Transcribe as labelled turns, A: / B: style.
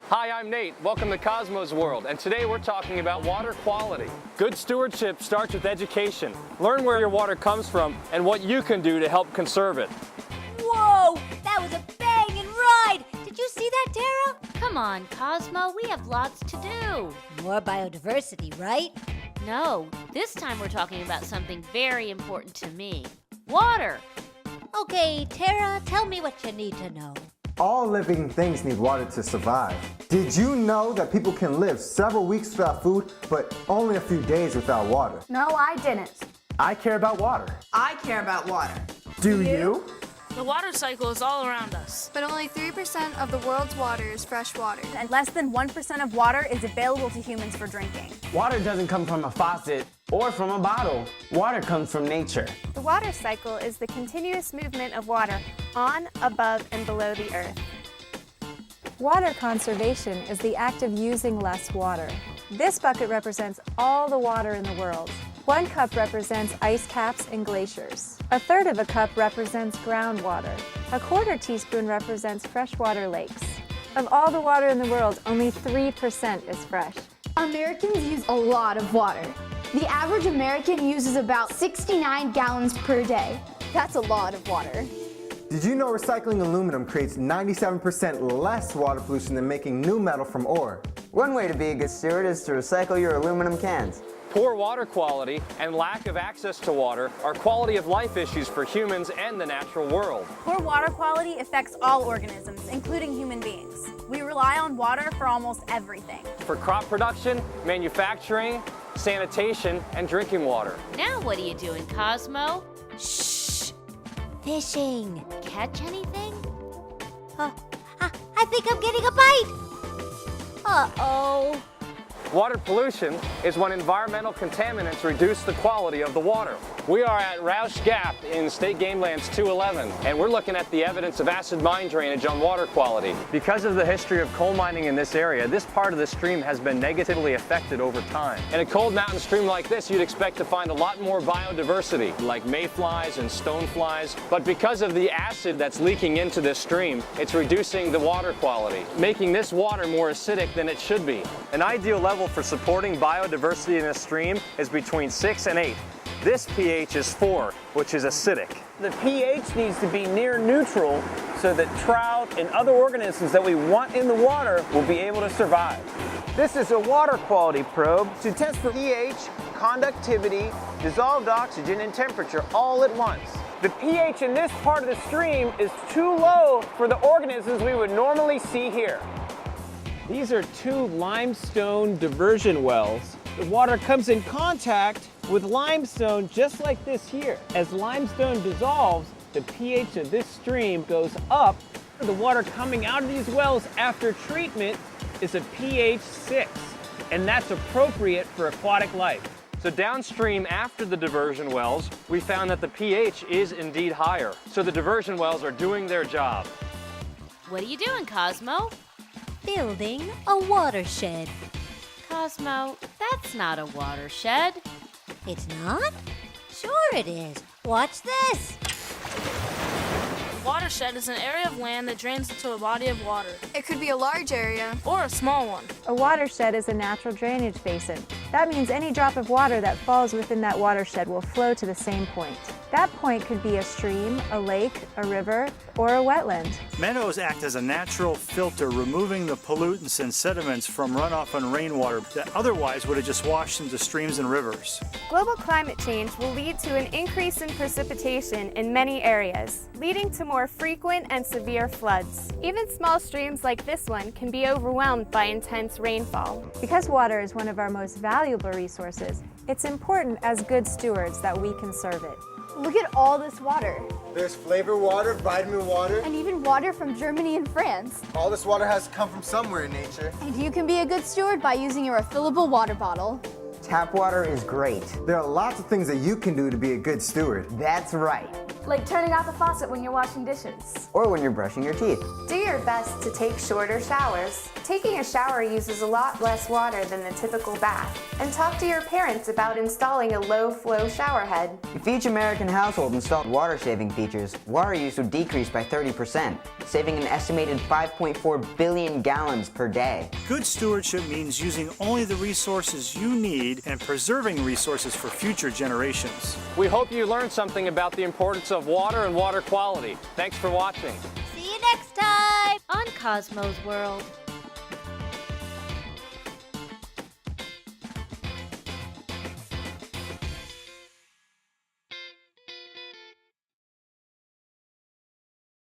A: Hi, I'm Nate. Welcome to Cosmo's World, and today we're talking about water quality. Good stewardship starts with education. Learn where your water comes from and what you can do to help conserve it.
B: Whoa! That was a banging ride! Did you see that, Tara?
C: Come on, Cosmo, we have lots to do.
B: More biodiversity, right?
C: No, this time we're talking about something very important to me. Water!
B: Okay, Tara, tell me what you need to know.
D: All living things need water to survive. Did you know that people can live several weeks without food, but only a few days without water?
E: No, I didn't.
D: I care about water.
F: I care about water.
D: Do you?
G: The water cycle is all around us.
E: But only 3% of the world's water is fresh water.
H: And less than 1% of water is available to humans for drinking.
I: Water doesn't come from a faucet or from a bottle. Water comes from nature.
H: The water cycle is the continuous movement of water on, above, and below the earth. Water conservation is the act of using less water. This bucket represents all the water in the world. 1 cup represents ice caps and glaciers. 1/3 of a cup represents groundwater. 1/4 teaspoon represents freshwater lakes. Of all the water in the world, only 3% is fresh.
E: Americans use a lot of water. The average American uses about 69 gallons per day. That's a lot of water.
D: Did you know recycling aluminum creates 97% less water pollution than making new metal from ore?
I: One way to be a good steward is to recycle your aluminum cans.
A: Poor water quality and lack of access to water are quality of life issues for humans and the natural world.
H: Poor water quality affects all organisms, including human beings. We rely on water for almost everything.
A: For crop production, manufacturing, sanitation, and drinking water.
C: Now what are you doing, Cosmo?
B: Shh! Fishing.
C: Catch anything?
B: I think I'm getting a bite. Uh-oh.
A: Water pollution is when environmental contaminants reduce the quality of the water. We are at Roush Gap in State Game Lands 211, and we're looking at the evidence of acid mine drainage on water quality. Because of the history of coal mining in this area, this part of the stream has been negatively affected over time. In a cold mountain stream like this, you'd expect to find a lot more biodiversity, like mayflies and stoneflies, but because of the acid that's leaking into this stream, it's reducing the water quality, making this water more acidic than it should be. An ideal level for supporting biodiversity in a stream is between 6 and 8. This pH is 4, which is acidic.
I: The pH needs to be near neutral so that trout and other organisms that we want in the water will be able to survive. This is a water quality probe to test for pH, conductivity, dissolved oxygen, and temperature all at once. The pH in this part of the stream is too low for the organisms we would normally see here. These are 2 limestone diversion wells. The water comes in contact with limestone just like this here. As limestone dissolves, the pH of this stream goes up. The water coming out of these wells after treatment is a pH 6, and that's appropriate for aquatic life.
A: So downstream after the diversion wells, we found that the pH is indeed higher. So the diversion wells are doing their job.
C: What are you doing, Cosmo?
B: Building a watershed.
C: Cosmo, that's not a watershed.
B: It's not? Sure it is. Watch this.
G: A watershed is an area of land that drains into a body of water,
E: It could be a large area.
G: or a small one.
H: A watershed is a natural drainage basin. That means any drop of water that falls within that watershed will flow to the same point. That point could be a stream, a lake, a river, or a wetland.
J: Meadows act as a natural filter, removing the pollutants and sediments from runoff and rainwater that otherwise would have just washed into streams and rivers.
H: Global climate change will lead to an increase in precipitation in many areas, leading to more frequent and severe floods. Even small streams like this one can be overwhelmed by intense rainfall. Because water is one of our most valuable resources, it's important as good stewards that we conserve it.
E: Look at all this water.
D: There's flavored water, vitamin water.
E: And even water from Germany and France.
D: All this water has to come from somewhere in nature.
E: And you can be a good steward by using your refillable water bottle.
I: Tap water is great.
D: There are lots of things that you can do to be a good steward.
I: That's right.
F: like turning off the faucet when you're washing dishes.
K: Or when you're brushing your teeth.
H: Do your best to take shorter showers. Taking a shower uses a lot less water than the typical bath. And talk to your parents about installing a low-flow shower head.
K: If each American household installed water-saving features, water use would decrease by 30%, saving an estimated 5.4 billion gallons per day.
J: Good stewardship means using only the resources you need and preserving resources for future generations.
A: We hope you learned something about the importance of water and water quality. Thanks for watching.
B: See you next time!
C: On Cosmo's World.